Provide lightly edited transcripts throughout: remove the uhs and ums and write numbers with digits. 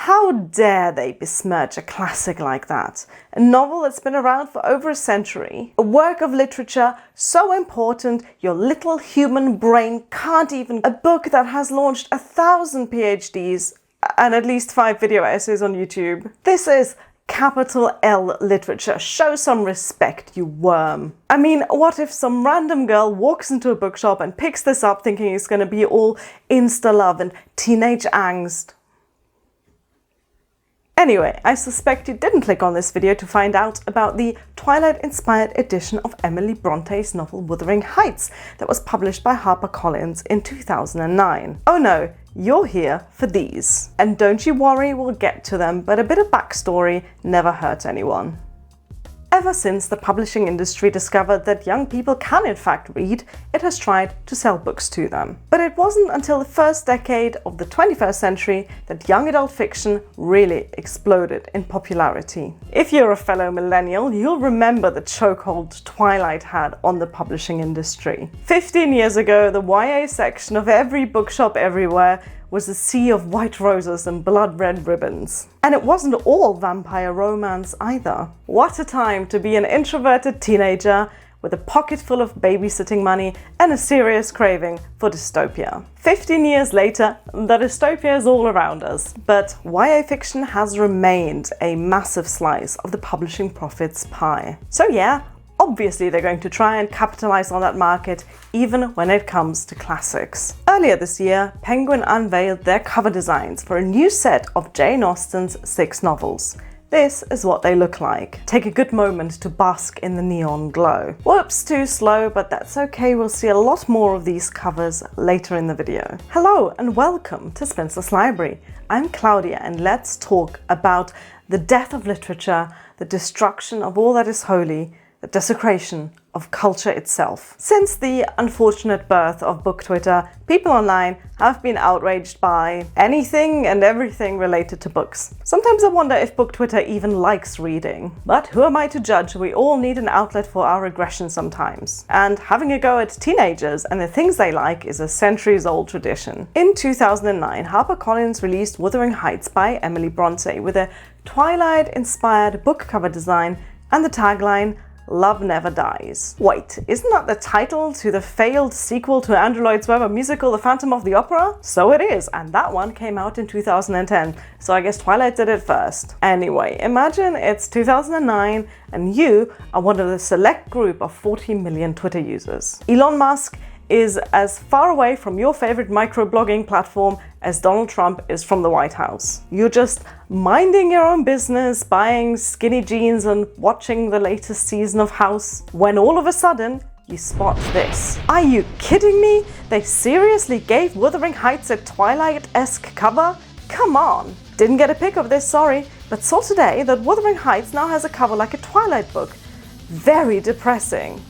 How dare they besmirch a classic like that? A novel that's been around for over a century, a work of literature so important your little human brain can't even, a book that has launched 1,000 PhDs and at least 5 video essays on YouTube. This is capital L literature. Show some respect, you worm. I mean, what if some random girl walks into a bookshop and picks this up thinking it's going to be all insta-love and teenage angst? Anyway, I suspect you didn't click on this video to find out about the Twilight-inspired edition of Emily Bronte's novel Wuthering Heights that was published by HarperCollins in 2009. Oh no, you're here for these. And don't you worry, we'll get to them, but a bit of backstory never hurt anyone. Ever since the publishing industry discovered that young people can in fact read, it has tried to sell books to them. But it wasn't until the first decade of the 21st century that young adult fiction really exploded in popularity. If you're a fellow millennial, you'll remember the chokehold Twilight had on the publishing industry. 15 years ago, the YA section of every bookshop everywhere was a sea of white roses and blood-red ribbons. And it wasn't all vampire romance either. What a time to be an introverted teenager with a pocket full of babysitting money and a serious craving for dystopia. 15 years later, the dystopia is all around us, but YA fiction has remained a massive slice of the publishing profits pie. So yeah, obviously they're going to try and capitalize on that market even when it comes to classics. Earlier this year, Penguin unveiled their cover designs for a new set of Jane Austen's 6 novels. This is what they look like. Take a good moment to bask in the neon glow. Whoops, too slow, but that's okay, we'll see a lot more of these covers later in the video. Hello and welcome to Spinster's Library. I'm Claudia and let's talk about the death of literature, the destruction of all that is holy, the desecration of culture itself. Since the unfortunate birth of book Twitter, people online have been outraged by anything and everything related to books. Sometimes I wonder if book Twitter even likes reading. But who am I to judge? We all need an outlet for our aggression sometimes. And having a go at teenagers and the things they like is a centuries-old tradition. In 2009, HarperCollins released Wuthering Heights by Emily Bronte with a Twilight-inspired book cover design and the tagline, "Love Never Dies." Wait, isn't that the title to the failed sequel to Andrew Lloyd Webber musical The Phantom of the Opera? So it is, and that one came out in 2010, so I guess Twilight did it first. Anyway, imagine it's 2009 and you are one of the select group of 40 million Twitter users. Elon Musk is as far away from your favorite microblogging platform as Donald Trump is from the White House. You're just minding your own business, buying skinny jeans and watching the latest season of House, when all of a sudden you spot this. Are you kidding me? They seriously gave Wuthering Heights a Twilight-esque cover? Come on! Didn't get a pic of this, sorry, but saw today that Wuthering Heights now has a cover like a Twilight book. Very depressing.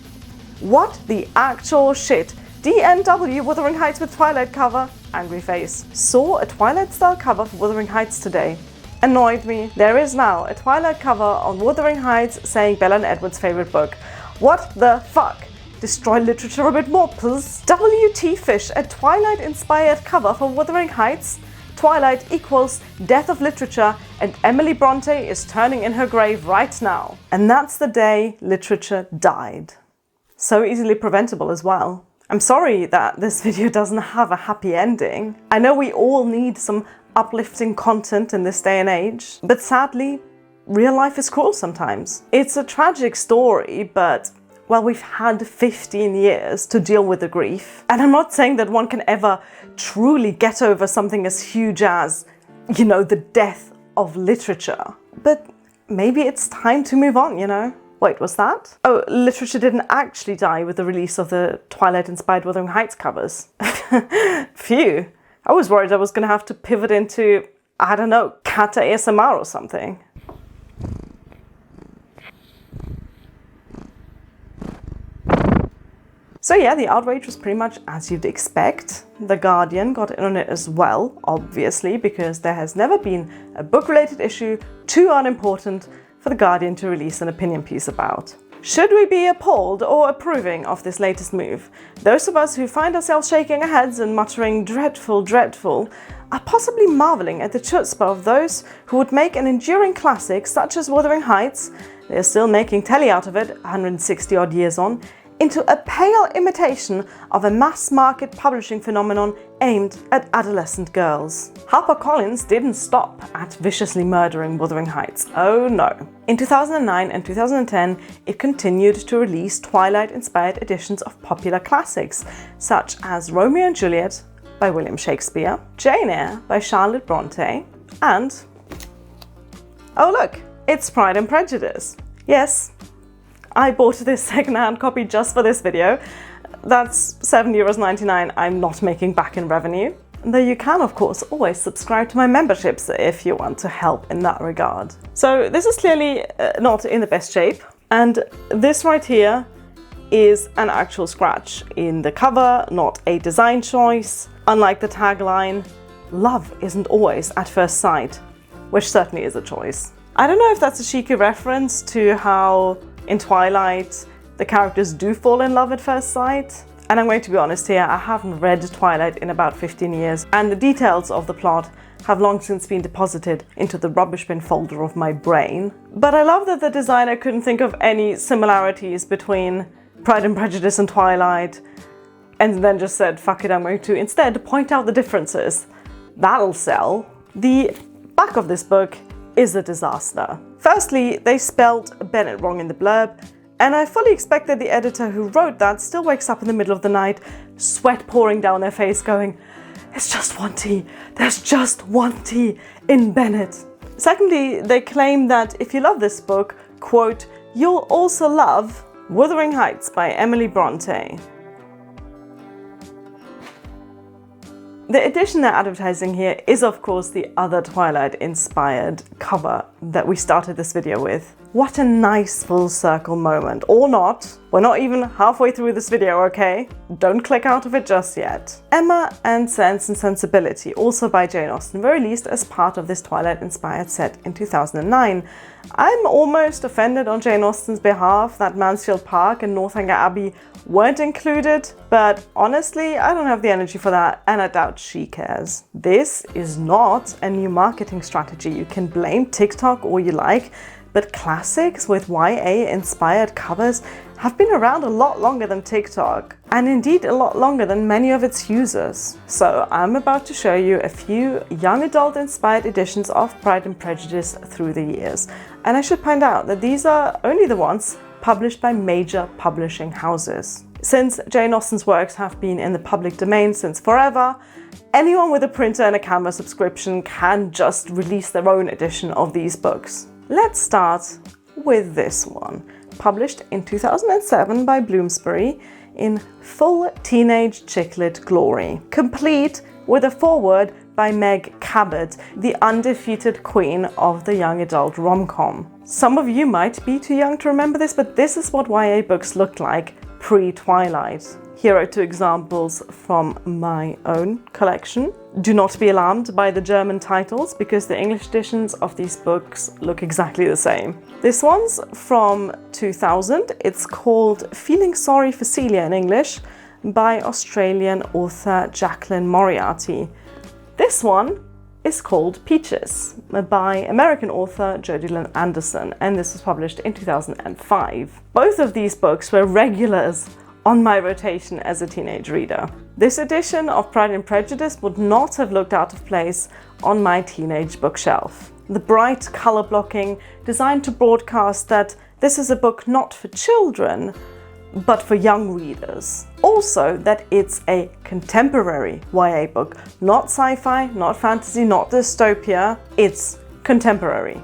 What the actual shit? DNW Wuthering Heights with Twilight cover? Angry face. Saw a Twilight-style cover for Wuthering Heights today. Annoyed me. There is now a Twilight cover on Wuthering Heights saying Bella and Edward's favorite book. What the fuck? Destroy literature a bit more, please. WT Fish, a Twilight-inspired cover for Wuthering Heights? Twilight equals death of literature and Emily Bronte is turning in her grave right now. And that's the day literature died. So easily preventable as well. I'm sorry that this video doesn't have a happy ending. I know we all need some uplifting content in this day and age, but sadly, real life is cruel sometimes. It's a tragic story, but well, we've had 15 years to deal with the grief. And I'm not saying that one can ever truly get over something as huge as, you know, the death of literature. But maybe it's time to move on, you know? Wait, was that? Oh, literature didn't actually die with the release of the Twilight-inspired Wuthering Heights covers. Phew. I was worried I was going to have to pivot into, I don't know, cat ASMR or something. So yeah, the outrage was pretty much as you'd expect. The Guardian got in on it as well, obviously, because there has never been a book-related issue too unimportant for the Guardian to release an opinion piece about. Should we be appalled or approving of this latest move? Those of us who find ourselves shaking our heads and muttering dreadful, dreadful, are possibly marveling at the chutzpah of those who would make an enduring classic such as Wuthering Heights, they are still making telly out of it 160 odd years on, into a pale imitation of a mass-market publishing phenomenon aimed at adolescent girls. HarperCollins didn't stop at viciously murdering Wuthering Heights, oh no. In 2009 and 2010, it continued to release Twilight-inspired editions of popular classics, such as Romeo and Juliet by William Shakespeare, Jane Eyre by Charlotte Bronte, and... oh look, it's Pride and Prejudice. Yes, I bought this second-hand copy just for this video. That's €7.99 I'm not making back in revenue. Though you can, of course, always subscribe to my memberships if you want to help in that regard. So this is clearly not in the best shape. And this right here is an actual scratch in the cover, not a design choice. Unlike the tagline, love isn't always at first sight, which certainly is a choice. I don't know if that's a cheeky reference to how in Twilight the characters do fall in love at first sight. And I'm going to be honest here, I haven't read Twilight in about 15 years, and the details of the plot have long since been deposited into the rubbish bin folder of my brain. But I love that the designer couldn't think of any similarities between Pride and Prejudice and Twilight, and then just said, fuck it, I'm going to instead point out the differences. That'll sell. The back of this book is a disaster. Firstly, they spelled Bennett wrong in the blurb, and I fully expect that the editor who wrote that still wakes up in the middle of the night, sweat pouring down their face, going, it's just one T, there's just one T in Bennett. Secondly, they claim that if you love this book, quote, you'll also love Wuthering Heights by Emily Bronte. The edition they're advertising here is of course the other Twilight-inspired cover that we started this video with. What a nice full circle moment, or not. We're not even halfway through this video, okay? Don't click out of it just yet. Emma and Sense and Sensibility, also by Jane Austen, were released as part of this Twilight-inspired set in 2009. I'm almost offended on Jane Austen's behalf that Mansfield Park and Northanger Abbey weren't included, but honestly, I don't have the energy for that, and I doubt she cares. This is not a new marketing strategy. You can blame TikTok all you like, but classics with YA-inspired covers have been around a lot longer than TikTok, and indeed a lot longer than many of its users. So I'm about to show you a few young adult-inspired editions of Pride and Prejudice through the years. And I should point out that these are only the ones published by major publishing houses. Since Jane Austen's works have been in the public domain since forever, anyone with a printer and a camera subscription can just release their own edition of these books. Let's start with this one, published in 2007 by Bloomsbury in full teenage chicklit glory, complete with a foreword by Meg Cabot, the undefeated queen of the young adult rom-com. Some of you might be too young to remember this, but this is what YA books looked like pre-Twilight. Here are two examples from my own collection. Do not be alarmed by the German titles, because the English editions of these books look exactly the same. This one's from 2000. It's called Feeling Sorry for Celia in English by Australian author Jacqueline Moriarty. This one is called Peaches by American author Jodi Lynn Anderson, and this was published in 2005. Both of these books were regulars on my rotation as a teenage reader. This edition of Pride and Prejudice would not have looked out of place on my teenage bookshelf. The bright color blocking designed to broadcast that this is a book not for children, but for young readers. Also that it's a contemporary YA book, not sci-fi, not fantasy, not dystopia, it's contemporary.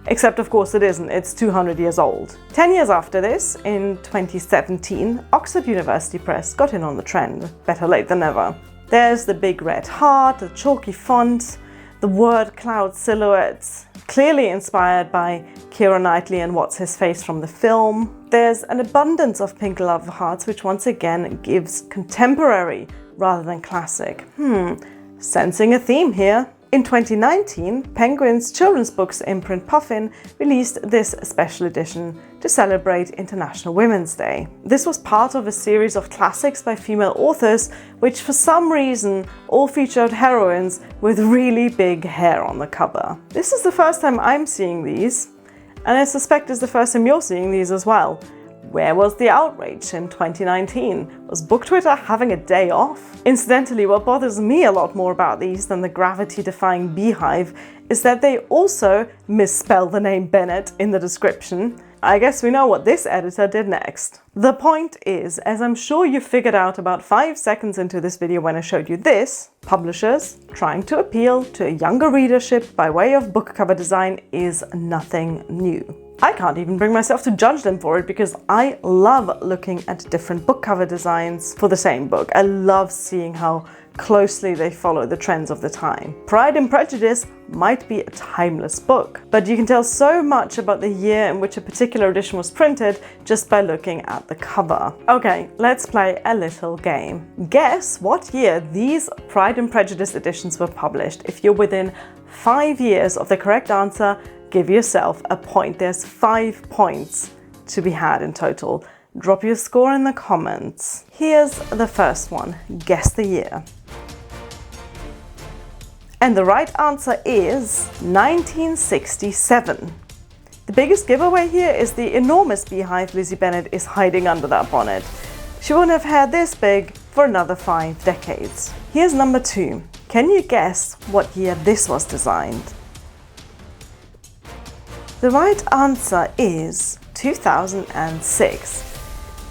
Except of course it isn't, it's 200 years old. 10 years after this, in 2017, Oxford University Press got in on the trend. Better late than never. There's the big red heart, the chalky font, the word cloud silhouettes, clearly inspired by Keira Knightley and What's His Face from the film. There's an abundance of pink love hearts, which once again gives contemporary rather than classic. Sensing a theme here. In 2019, Penguin's children's books imprint Puffin released this special edition to celebrate International Women's Day. This was part of a series of classics by female authors, which for some reason all featured heroines with really big hair on the cover. This is the first time I'm seeing these, and I suspect it's the first time you're seeing these as well. Where was the outrage in 2019? Was Book Twitter having a day off? Incidentally, what bothers me a lot more about these than the gravity-defying beehive is that they also misspell the name Bennett in the description. I guess we know what this editor did next. The point is, as I'm sure you figured out about 5 seconds into this video when I showed you this, publishers trying to appeal to a younger readership by way of book cover design is nothing new. I can't even bring myself to judge them for it because I love looking at different book cover designs for the same book. I love seeing how closely they follow the trends of the time. Pride and Prejudice might be a timeless book, but you can tell so much about the year in which a particular edition was printed just by looking at the cover. Okay, let's play a little game. Guess what year these Pride and Prejudice editions were published. If you're within 5 years of the correct answer, give yourself a point. There's 5 points to be had in total. Drop your score in the comments. Here's the first one. Guess the year. And the right answer is 1967. The biggest giveaway here is the enormous beehive Lizzie Bennet is hiding under that bonnet. She wouldn't have hair this big for another 5 decades. Here's number 2. Can you guess what year this was designed? The right answer is 2006.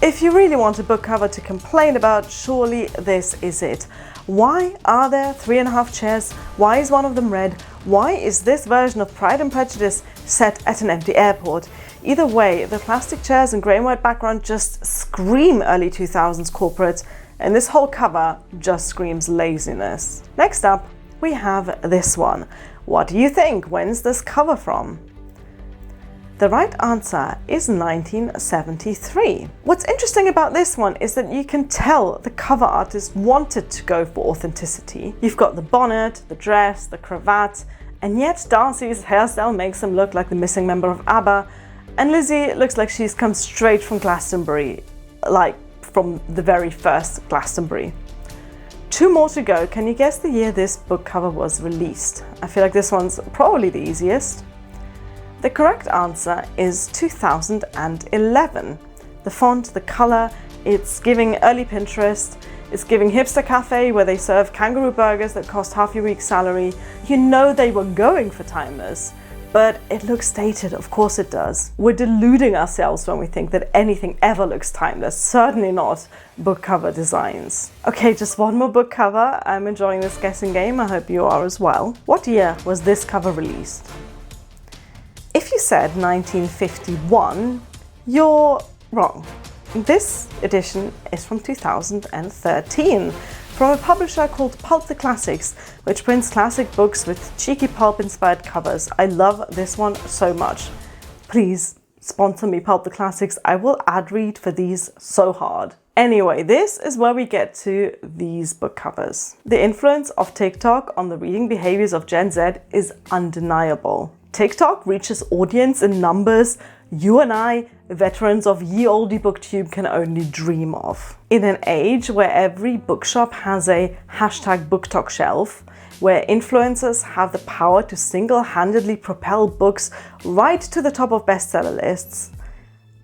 If you really want a book cover to complain about, surely this is it. Why are there 3.5 chairs? Why is one of them red? Why is this version of Pride and Prejudice set at an empty airport? Either way, the plastic chairs and grey and white background just scream early 2000s corporate, and this whole cover just screams laziness. Next up, we have this one. What do you think? When's this cover from? The right answer is 1973. What's interesting about this one is that you can tell the cover artist wanted to go for authenticity. You've got the bonnet, the dress, the cravat, and yet Darcy's hairstyle makes him look like the missing member of ABBA, and Lizzie looks like she's come straight from Glastonbury, like from the very first Glastonbury. 2 more to go. Can you guess the year this book cover was released? I feel like this one's probably the easiest. The correct answer is 2011. The font, the color, it's giving early Pinterest, it's giving hipster cafe where they serve kangaroo burgers that cost half your week's salary. You know they were going for timeless, but it looks dated, of course it does. We're deluding ourselves when we think that anything ever looks timeless, certainly not book cover designs. Okay, just one more book cover. I'm enjoying this guessing game, I hope you are as well. What year was this cover released? If you said 1951, you're wrong. This edition is from 2013, from a publisher called Pulp the Classics, which prints classic books with cheeky pulp-inspired covers. I love this one so much. Please sponsor me, Pulp the Classics. I will ad read for these so hard. Anyway, this is where we get to these book covers. The influence of TikTok on the reading behaviors of Gen Z is undeniable. TikTok reaches audience in numbers you and I, veterans of ye olde booktube, can only dream of. In an age where every bookshop has a #BookTok shelf, where influencers have the power to single-handedly propel books right to the top of bestseller lists,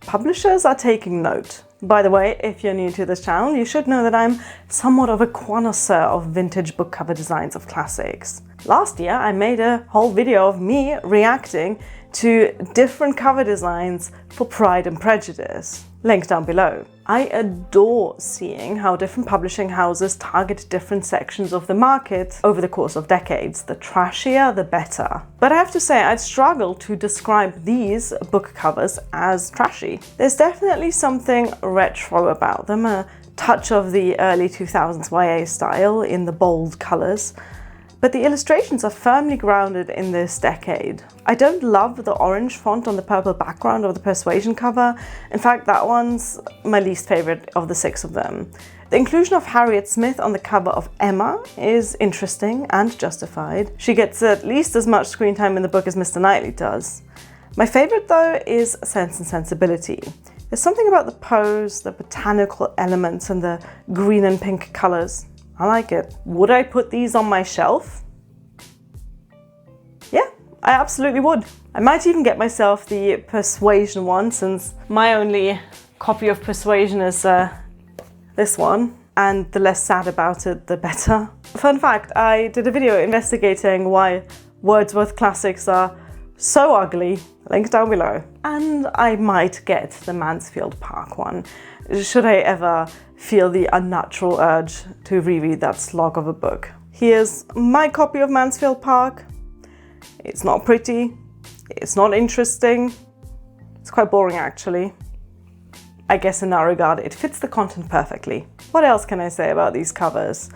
publishers are taking note. By the way, if you're new to this channel, you should know that I'm somewhat of a connoisseur of vintage book cover designs of classics. Last year, I made a whole video of me reacting to different cover designs for Pride and Prejudice. Link down below. I adore seeing how different publishing houses target different sections of the market over the course of decades. The trashier, the better. But I have to say, I'd struggle to describe these book covers as trashy. There's definitely something retro about them, a touch of the early 2000s YA style in the bold colors. But the illustrations are firmly grounded in this decade. I don't love the orange font on the purple background of the Persuasion cover. In fact, that one's my least favorite of the 6 of them. The inclusion of Harriet Smith on the cover of Emma is interesting and justified. She gets at least as much screen time in the book as Mr. Knightley does. My favourite though is Sense and Sensibility. There's something about the pose, the botanical elements and the green and pink colours. I like it. Would I put these on my shelf? Yeah, I absolutely would. I might even get myself the Persuasion one, since my only copy of Persuasion is this one, and the less sad about it, the better. Fun fact, I did a video investigating why Wordsworth classics are so ugly, link down below. And I might get the Mansfield Park one, should I ever feel the unnatural urge to reread that slog of a book. Here's my copy of Mansfield Park. It's not pretty, it's not interesting, it's quite boring actually. I guess in that regard it fits the content perfectly. What else can I say about these covers?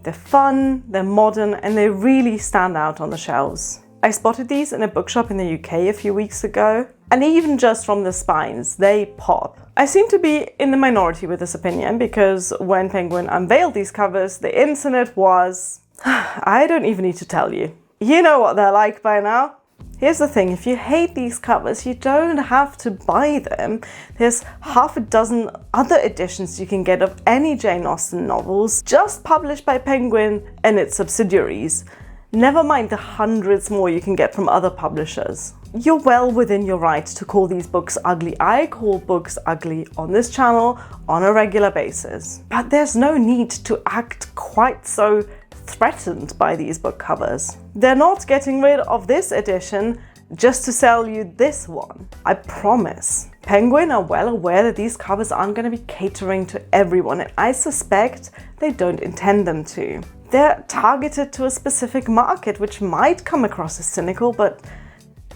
They're fun, they're modern, and they really stand out on the shelves. I spotted these in a bookshop in the UK a few weeks ago, and even just from the spines, they pop. I seem to be in the minority with this opinion, because when Penguin unveiled these covers, the internet was... I don't even need to tell you. You know what they're like by now. Here's the thing, if you hate these covers, you don't have to buy them. There's half a dozen other editions you can get of any Jane Austen novels, just published by Penguin and its subsidiaries. Never mind the hundreds more you can get from other publishers. You're well within your right to call these books ugly. I call books ugly on this channel on a regular basis. But there's no need to act quite so threatened by these book covers. They're not getting rid of this edition just to sell you this one. I promise. Penguin are well aware that these covers aren't going to be catering to everyone, and I suspect they don't intend them to. They're targeted to a specific market, which might come across as cynical, but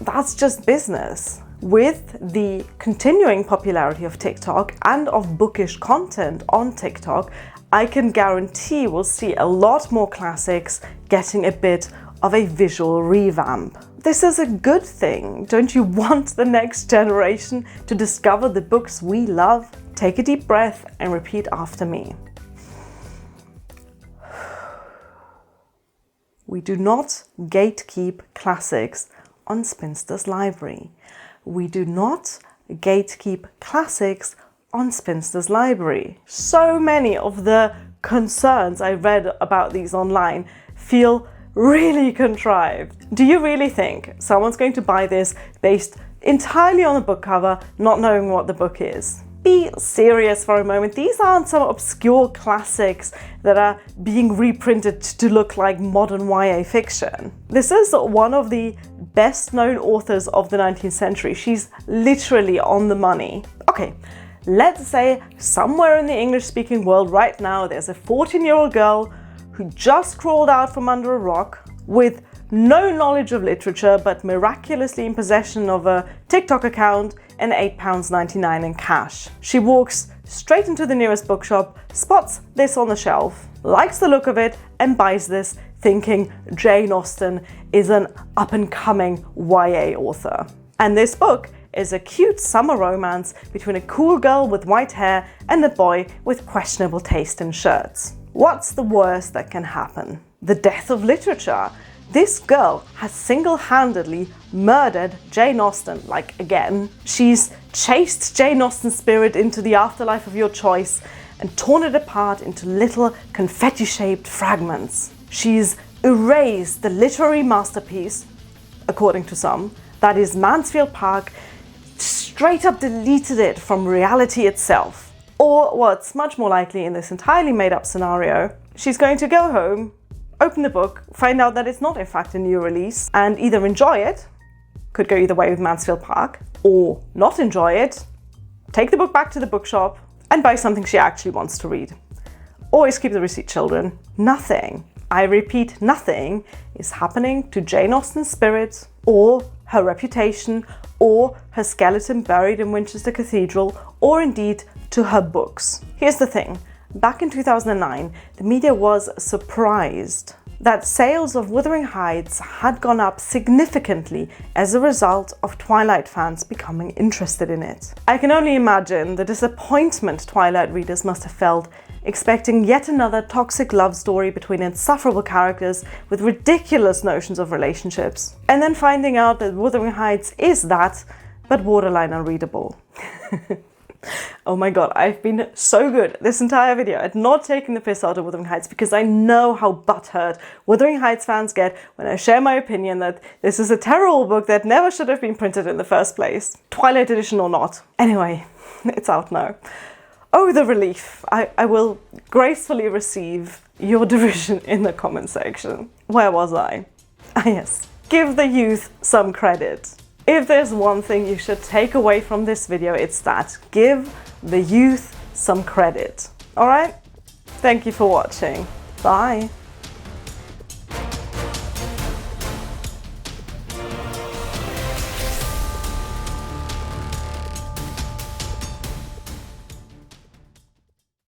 that's just business. With the continuing popularity of TikTok and of bookish content on TikTok, I can guarantee we'll see a lot more classics getting a bit of a visual revamp. This is a good thing. Don't you want the next generation to discover the books we love? Take a deep breath and repeat after me. We do not gatekeep classics on Spinster's library. We do not gatekeep classics on Spinster's library. So many of the concerns I read about these online feel really contrived. Do you really think someone's going to buy this based entirely on the book cover, not knowing what the book is? Be serious for a moment. These aren't some obscure classics that are being reprinted to look like modern YA fiction. This is one of the best known authors of the 19th century. She's literally on the money. Okay, let's say somewhere in the English-speaking world right now there's a 14-year-old girl who just crawled out from under a rock with no knowledge of literature, but miraculously in possession of a TikTok account and £8.99 in cash. She walks straight into the nearest bookshop, spots this on the shelf, likes the look of it, and buys this, thinking Jane Austen is an up-and-coming YA author. And this book is a cute summer romance between a cool girl with white hair and a boy with questionable taste in shirts. What's the worst that can happen? The death of literature. This girl has single-handedly murdered Jane Austen, like again. She's chased Jane Austen's spirit into the afterlife of your choice and torn it apart into little confetti-shaped fragments. She's erased the literary masterpiece, according to some, that is Mansfield Park, straight up deleted it from reality itself. Or what's much more likely in this entirely made-up scenario, she's going to go home, open the book, find out that it's not in fact a new release, and either enjoy it, could go either way with Mansfield Park, or not enjoy it, take the book back to the bookshop, and buy something she actually wants to read. Always keep the receipt, children. Nothing, I repeat, nothing is happening to Jane Austen's spirit, or her reputation, or her skeleton buried in Winchester Cathedral, or indeed to her books. Here's the thing. Back in 2009, the media was surprised that sales of Wuthering Heights had gone up significantly as a result of Twilight fans becoming interested in it. I can only imagine the disappointment Twilight readers must have felt expecting yet another toxic love story between insufferable characters with ridiculous notions of relationships. And then finding out that Wuthering Heights is that, but borderline unreadable. Oh my god, I've been so good this entire video at not taking the piss out of Wuthering Heights, because I know how butthurt Wuthering Heights fans get when I share my opinion that this is a terrible book that never should have been printed in the first place. Twilight edition or not. Anyway, it's out now. Oh, the relief. I will gracefully receive your derision in the comment section. Where was I? Ah yes. Give the youth some credit. If there's one thing you should take away from this video, it's that. Give the youth some credit. Alright? Thank you for watching. Bye.